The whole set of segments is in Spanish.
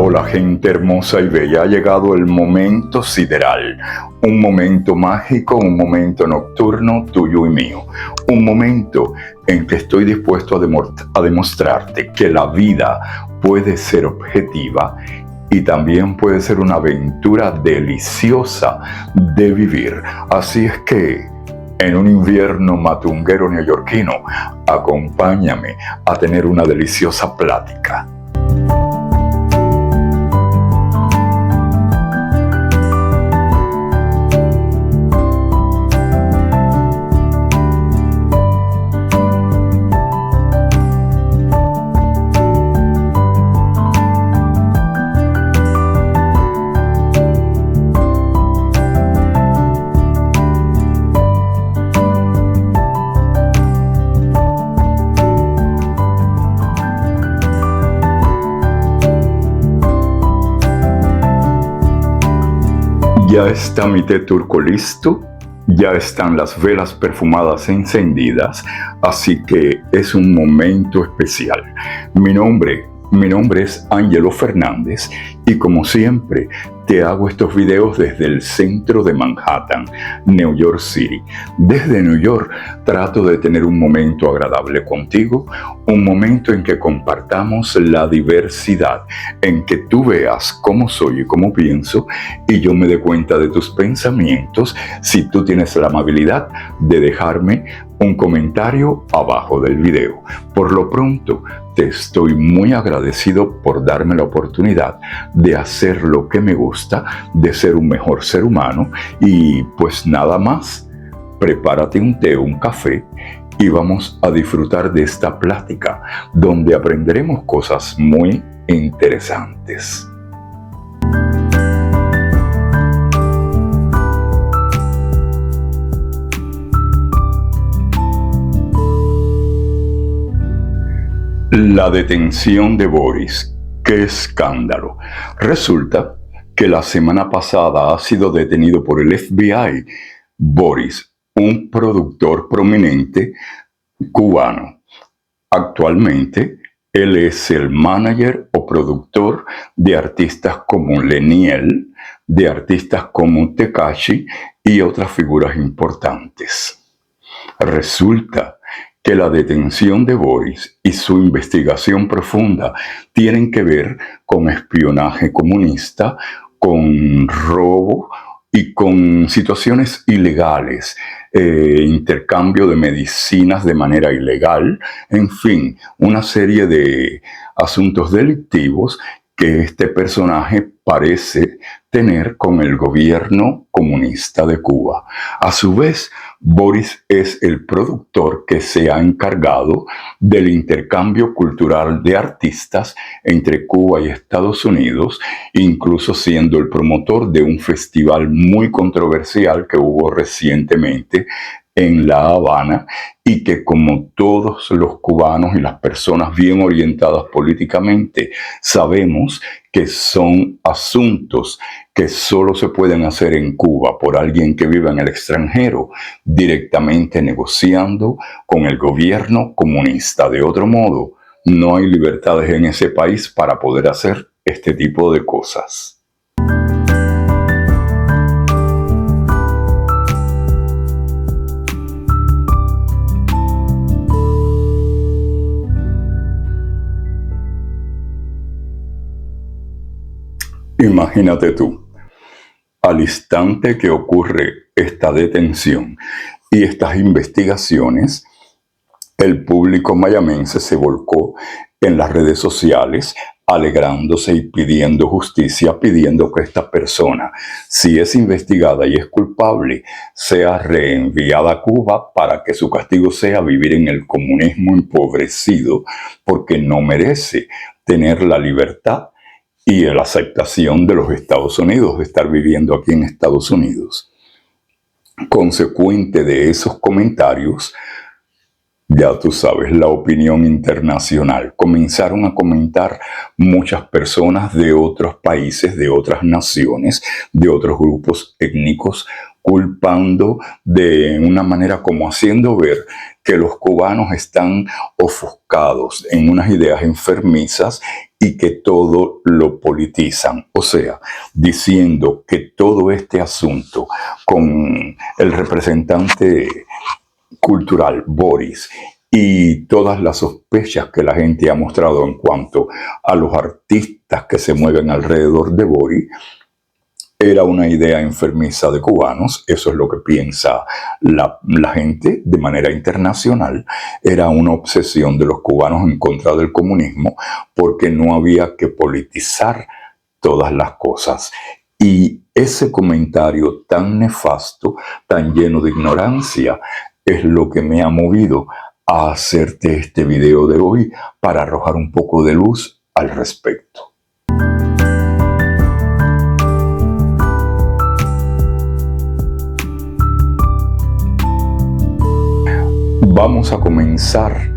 Hola gente hermosa y bella, ha llegado el momento sideral, un momento mágico, un momento nocturno tuyo y mío, un momento en que estoy dispuesto a demostrarte que la vida puede ser objetiva y también puede ser una aventura deliciosa de vivir. Así es que en un invierno matunguero neoyorquino, acompáñame a tener una deliciosa plática. Ya está mi té turco listo, ya están las velas perfumadas encendidas, así que es un momento especial. Mi nombre es Ángelo Fernández y como siempre te hago estos videos desde el centro de Manhattan, New York City. Desde New York trato de tener un momento agradable contigo, un momento en que compartamos la diversidad, en que tú veas cómo soy y cómo pienso y yo me dé cuenta de tus pensamientos si tú tienes la amabilidad de dejarme un comentario abajo del video. Por lo pronto, te estoy muy agradecido por darme la oportunidad de hacer lo que me gusta, de ser un mejor ser humano y pues nada más, prepárate un té o un café y vamos a disfrutar de esta plática donde aprenderemos cosas muy interesantes. La detención de Boris. ¡Qué escándalo! Resulta que la semana pasada ha sido detenido por el FBI Boris, un productor prominente cubano. Actualmente, él es el manager o productor de artistas como Leniel, de artistas como Tekashi y otras figuras importantes. Resulta que la detención de Boris y su investigación profunda tienen que ver con espionaje comunista, con robo y con situaciones ilegales, intercambio de medicinas de manera ilegal, en fin, una serie de asuntos delictivos que este personaje parece tener con el gobierno comunista de Cuba. A su vez, Boris es el productor que se ha encargado del intercambio cultural de artistas entre Cuba y Estados Unidos, incluso siendo el promotor de un festival muy controversial que hubo recientemente en La Habana y que, como todos los cubanos y las personas bien orientadas políticamente sabemos, que son asuntos que solo se pueden hacer en Cuba por alguien que vive en el extranjero, directamente negociando con el gobierno comunista. De otro modo, no hay libertades en ese país para poder hacer este tipo de cosas. Imagínate tú, al instante que ocurre esta detención y estas investigaciones, el público mayamense se volcó en las redes sociales alegrándose y pidiendo justicia, pidiendo que esta persona, si es investigada y es culpable, sea reenviada a Cuba para que su castigo sea vivir en el comunismo empobrecido, porque no merece tener la libertad y la aceptación de los Estados Unidos, de estar viviendo aquí en Estados Unidos. Consecuente de esos comentarios, Ya tú sabes, la opinión internacional. Comenzaron a comentar muchas personas de otros países, de otras naciones, de otros grupos étnicos, culpando de una manera como haciendo ver que los cubanos están ofuscados en unas ideas enfermizas y que todo lo politizan. O sea, diciendo que todo este asunto con el representante cultural, Boris, y todas las sospechas que la gente ha mostrado en cuanto a los artistas que se mueven alrededor de Boris, era una idea enfermiza de cubanos, eso es lo que piensa la gente de manera internacional, era una obsesión de los cubanos en contra del comunismo porque no había que politizar todas las cosas. Y ese comentario tan nefasto, tan lleno de ignorancia, es lo que me ha movido a hacerte este video de hoy para arrojar un poco de luz al respecto. Vamos a comenzar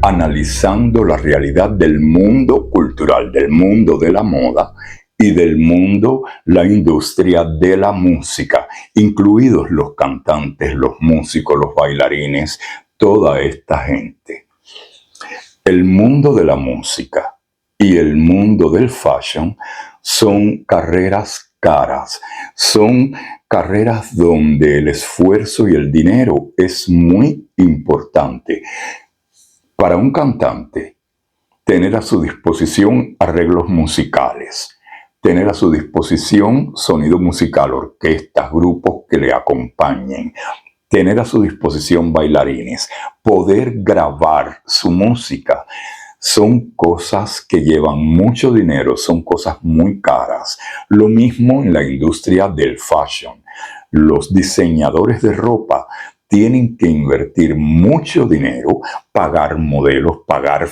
analizando la realidad del mundo cultural, del mundo de la moda y del mundo, la industria de la música, incluidos los cantantes, los músicos, los bailarines, toda esta gente. El mundo de la música y el mundo del fashion son carreras caras, son carreras donde el esfuerzo y el dinero es muy importante. Para un cantante, tener a su disposición arreglos musicales, tener a su disposición sonido musical, orquestas, grupos que le acompañen, tener a su disposición bailarines, poder grabar su música, son cosas que llevan mucho dinero, son cosas muy caras. Lo mismo en la industria del fashion. Los diseñadores de ropa tienen que invertir mucho dinero, pagar modelos, pagar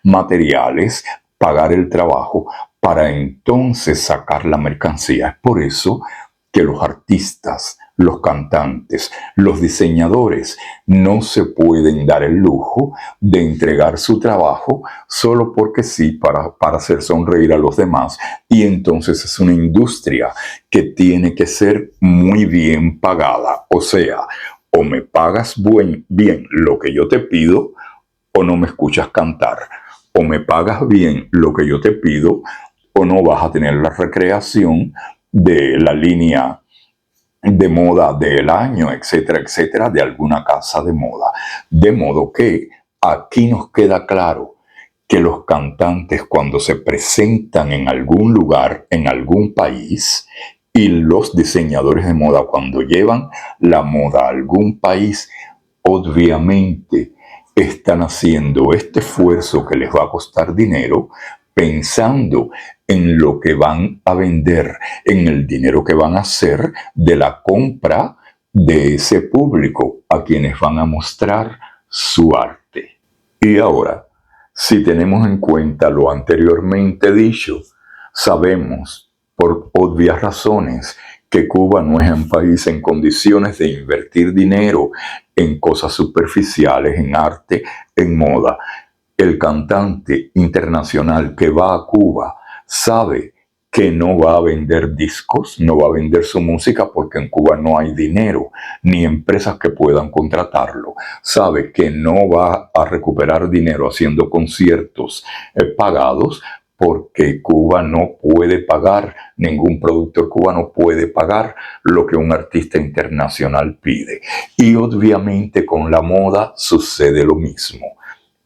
materiales, pagar el trabajo, para entonces sacar la mercancía. Es por eso que los artistas, los cantantes, los diseñadores no se pueden dar el lujo de entregar su trabajo solo porque sí, para hacer sonreír a los demás. Y entonces es una industria que tiene que ser muy bien pagada. O sea, o me pagas bien lo que yo te pido, o no me escuchas cantar. O me pagas bien lo que yo te pido, o no vas a tener la recreación de la línea de moda del año, etcétera, etcétera, de alguna casa de moda. De modo que aquí nos queda claro que los cantantes, cuando se presentan en algún lugar, en algún país, y los diseñadores de moda cuando llevan la moda a algún país, obviamente están haciendo este esfuerzo que les va a costar dinero, pensando en lo que van a vender, en el dinero que van a hacer de la compra de ese público a quienes van a mostrar su arte. Y ahora, si tenemos en cuenta lo anteriormente dicho, sabemos por obvias razones que Cuba no es un país en condiciones de invertir dinero en cosas superficiales, en arte, en moda. El cantante internacional que va a Cuba sabe que no va a vender discos, no va a vender su música porque en Cuba no hay dinero, ni empresas que puedan contratarlo. Sabe que no va a recuperar dinero haciendo conciertos pagados porque Cuba no puede pagar, ningún productor cubano puede pagar lo que un artista internacional pide. Y obviamente con la moda sucede lo mismo.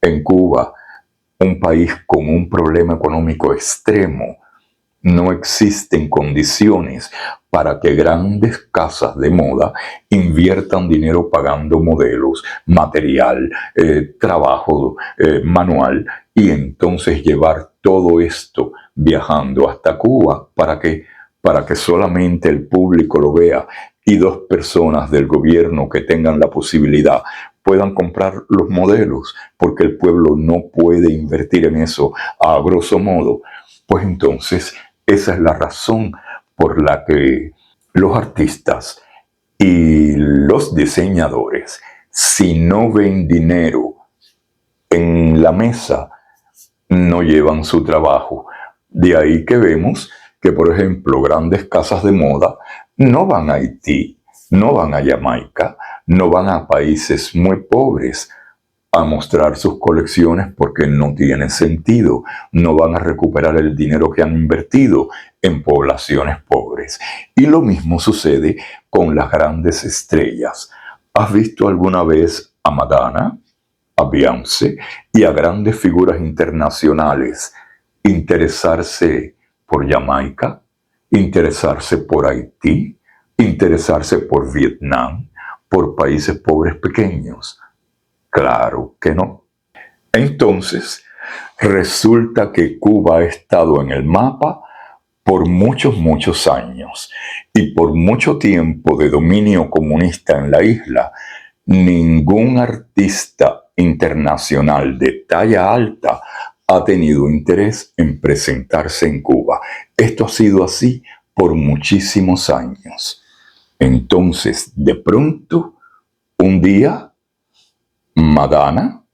En Cuba, un país con un problema económico extremo, no existen condiciones para que grandes casas de moda inviertan dinero pagando modelos, material, trabajo manual, y entonces llevar todo esto viajando hasta Cuba para que solamente el público lo vea y dos personas del gobierno que tengan la posibilidad puedan comprar los modelos, porque el pueblo no puede invertir en eso a grosso modo. Pues entonces esa es la razón por la que los artistas y los diseñadores si no ven dinero en la mesa, no llevan su trabajo. De ahí que vemos que, por ejemplo, grandes casas de moda no van a Haití, no van a Jamaica, no van a países muy pobres a mostrar sus colecciones porque no tiene sentido. No van a recuperar el dinero que han invertido en poblaciones pobres. Y lo mismo sucede con las grandes estrellas. ¿Has visto alguna vez a Madonna, a Beyoncé y a grandes figuras internacionales interesarse por Jamaica, interesarse por Haití, interesarse por Vietnam, por países pobres pequeños? Claro que no. Entonces, resulta que Cuba ha estado en el mapa por muchos años, y por mucho tiempo de dominio comunista en la isla, ningún artista internacional de talla alta ha tenido interés en presentarse en Cuba. Esto ha sido así por muchísimos años. Entonces, de pronto, un día, Madonna,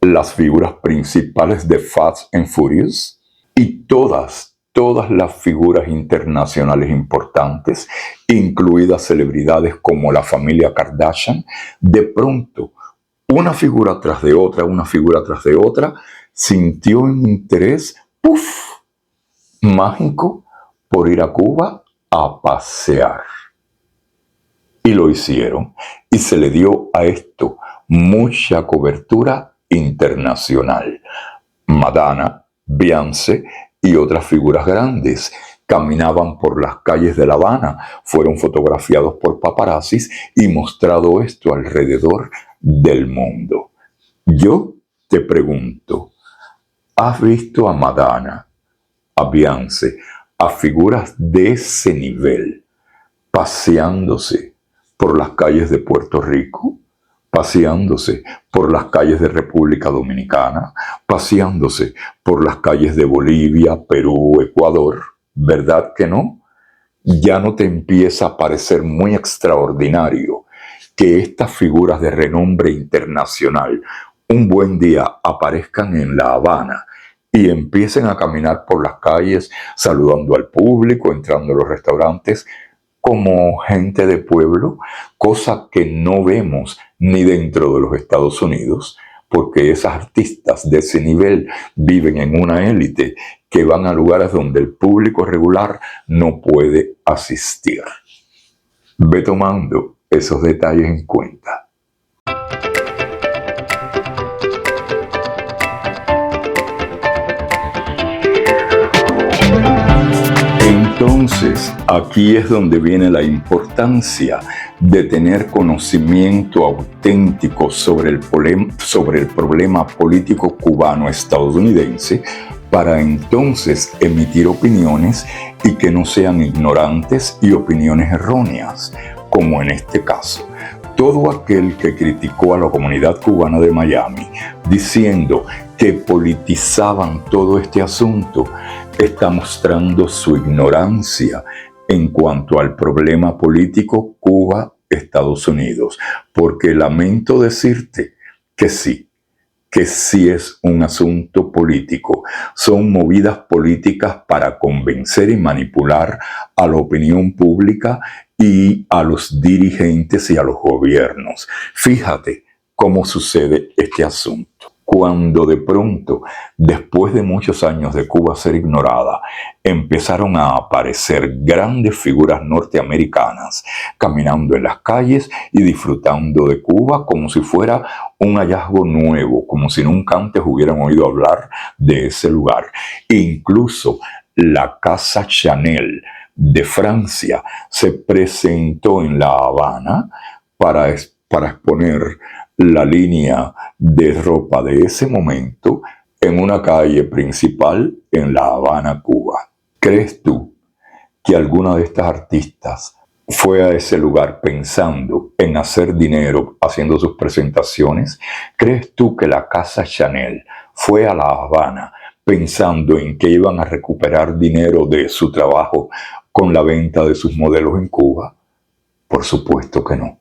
las figuras principales de Fast and Furious y todas las figuras internacionales importantes, incluidas celebridades como la familia Kardashian, de pronto, una figura tras de otra, sintió un interés, mágico, por ir a Cuba a pasear. Y lo hicieron, y se le dio a esto mucha cobertura internacional. Madonna, Beyoncé y otras figuras grandes caminaban por las calles de La Habana, fueron fotografiados por paparazzis y mostrado esto alrededor del mundo. Yo te pregunto, ¿has visto a Madonna, a Beyoncé, a figuras de ese nivel paseándose por las calles de Puerto Rico, paseándose por las calles de República Dominicana, paseándose por las calles de Bolivia, Perú, Ecuador? ¿Verdad que no? ¿Ya no te empieza a parecer muy extraordinario que estas figuras de renombre internacional un buen día aparezcan en La Habana y empiecen a caminar por las calles saludando al público, entrando a los restaurantes como gente de pueblo, cosa que no vemos ni dentro de los Estados Unidos, porque esas artistas de ese nivel viven en una élite que van a lugares donde el público regular no puede asistir? Ve tomando esos detalles en cuenta. Entonces, aquí es donde viene la importancia de tener conocimiento auténtico sobre el problema político cubano-estadounidense, para entonces emitir opiniones y que no sean ignorantes y opiniones erróneas, como en este caso. Todo aquel que criticó a la comunidad cubana de Miami diciendo que politizaban todo este asunto está mostrando su ignorancia en cuanto al problema político Cuba-Estados Unidos, porque lamento decirte que sí es un asunto político. Son movidas políticas para convencer y manipular a la opinión pública y a los dirigentes y a los gobiernos. Fíjate cómo sucede este asunto. Cuando de pronto, después de muchos años de Cuba ser ignorada, empezaron a aparecer grandes figuras norteamericanas caminando en las calles y disfrutando de Cuba como si fuera un hallazgo nuevo, como si nunca antes hubieran oído hablar de ese lugar. Incluso la Casa Chanel de Francia se presentó en La Habana para exponer la línea de ropa de ese momento en una calle principal en La Habana, Cuba. ¿Crees tú que alguna de estas artistas fue a ese lugar pensando en hacer dinero haciendo sus presentaciones? ¿Crees tú que la Casa Chanel fue a La Habana pensando en que iban a recuperar dinero de su trabajo con la venta de sus modelos en Cuba? Por supuesto que no.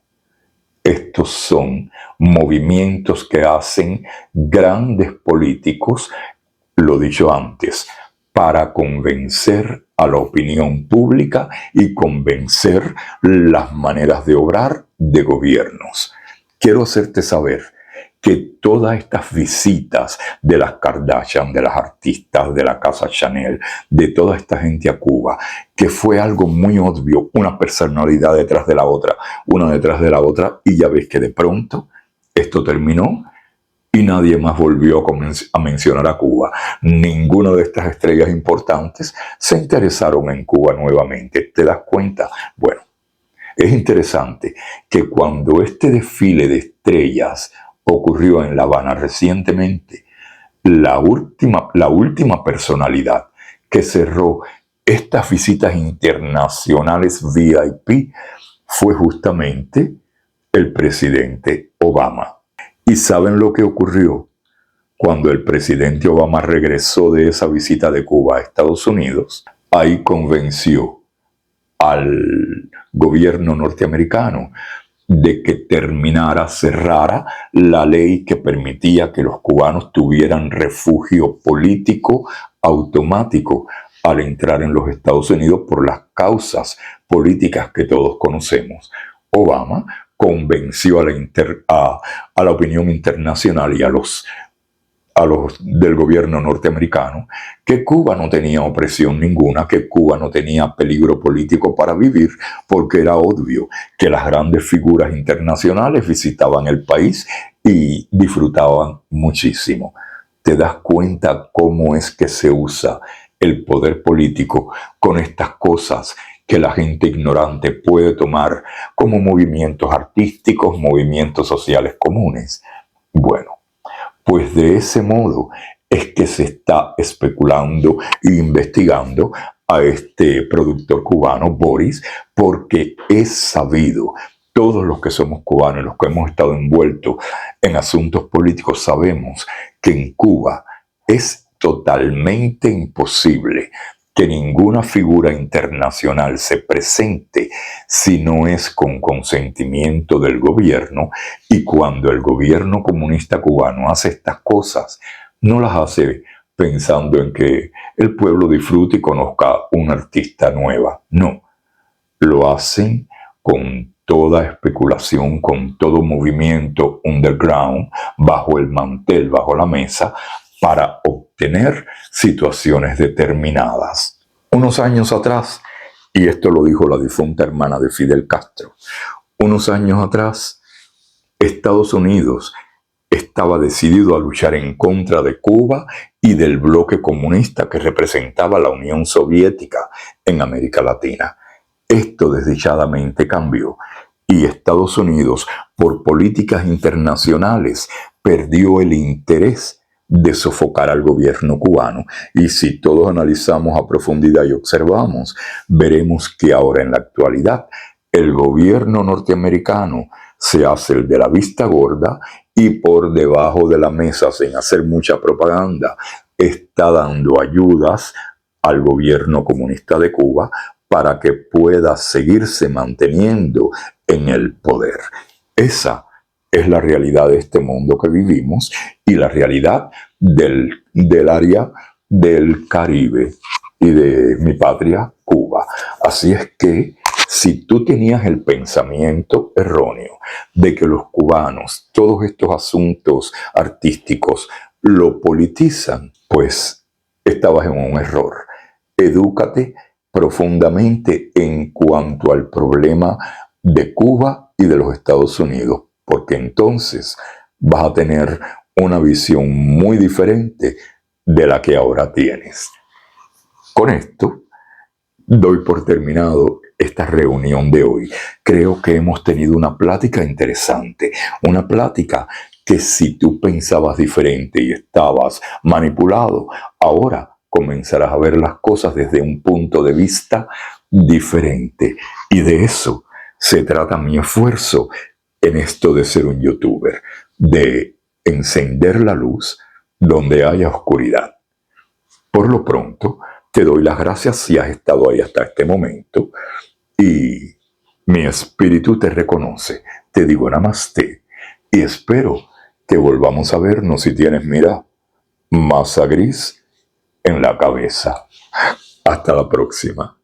Estos son movimientos que hacen grandes políticos, lo dicho antes, para convencer a la opinión pública y convencer las maneras de obrar de gobiernos. Quiero hacerte saber que todas estas visitas de las Kardashian, de las artistas, de la Casa Chanel, de toda esta gente a Cuba, que fue algo muy obvio, una personalidad detrás de la otra, una detrás de la otra, y ya ves que de pronto esto terminó y nadie más volvió a mencionar a Cuba. Ninguna de estas estrellas importantes se interesaron en Cuba nuevamente. ¿Te das cuenta? Bueno, es interesante que cuando este desfile de estrellas ocurrió en La Habana recientemente, la última personalidad que cerró estas visitas internacionales VIP fue justamente el presidente Obama. ¿Y saben lo que ocurrió? Cuando el presidente Obama regresó de esa visita de Cuba a Estados Unidos, ahí convenció al gobierno norteamericano de que cerrara la ley que permitía que los cubanos tuvieran refugio político automático al entrar en los Estados Unidos por las causas políticas que todos conocemos. Obama convenció a la opinión internacional y a los del gobierno norteamericano que Cuba no tenía opresión ninguna, que Cuba no tenía peligro político para vivir, porque era obvio que las grandes figuras internacionales visitaban el país y disfrutaban muchísimo. ¿Te das cuenta cómo es que se usa el poder político con estas cosas que la gente ignorante puede tomar como movimientos artísticos, movimientos sociales comunes? Bueno, pues de ese modo es que se está especulando e investigando a este productor cubano, Boris, porque es sabido, todos los que somos cubanos, los que hemos estado envueltos en asuntos políticos, sabemos que en Cuba es totalmente imposible que ninguna figura internacional se presente si no es con consentimiento del gobierno, y cuando el gobierno comunista cubano hace estas cosas, no las hace pensando en que el pueblo disfrute y conozca una artista nueva. No, lo hacen con toda especulación, con todo movimiento underground, bajo el mantel, bajo la mesa, para obtener situaciones determinadas. Unos años atrás, y esto lo dijo la difunta hermana de Fidel Castro, unos años atrás, Estados Unidos estaba decidido a luchar en contra de Cuba y del bloque comunista que representaba la Unión Soviética en América Latina. Esto desdichadamente cambió y Estados Unidos, por políticas internacionales, perdió el interés de sofocar al gobierno cubano. Y si todos analizamos a profundidad y observamos, veremos que ahora en la actualidad el gobierno norteamericano se hace el de la vista gorda y por debajo de la mesa, sin hacer mucha propaganda, está dando ayudas al gobierno comunista de Cuba para que pueda seguirse manteniendo en el poder. Esa es la realidad de este mundo que vivimos y la realidad del área del Caribe y de mi patria, Cuba. Así es que si tú tenías el pensamiento erróneo de que los cubanos todos estos asuntos artísticos lo politizan, pues estabas en un error. Edúcate profundamente en cuanto al problema de Cuba y de los Estados Unidos, porque entonces vas a tener una visión muy diferente de la que ahora tienes. Con esto, doy por terminado esta reunión de hoy. Creo que hemos tenido una plática interesante, una plática que si tú pensabas diferente y estabas manipulado, ahora comenzarás a ver las cosas desde un punto de vista diferente. Y de eso se trata mi esfuerzo en esto de ser un youtuber, de encender la luz donde haya oscuridad. Por lo pronto, te doy las gracias si has estado ahí hasta este momento y mi espíritu te reconoce. te digo namaste y espero que volvamos a vernos si tienes, mira, masa gris en la cabeza. Hasta la próxima.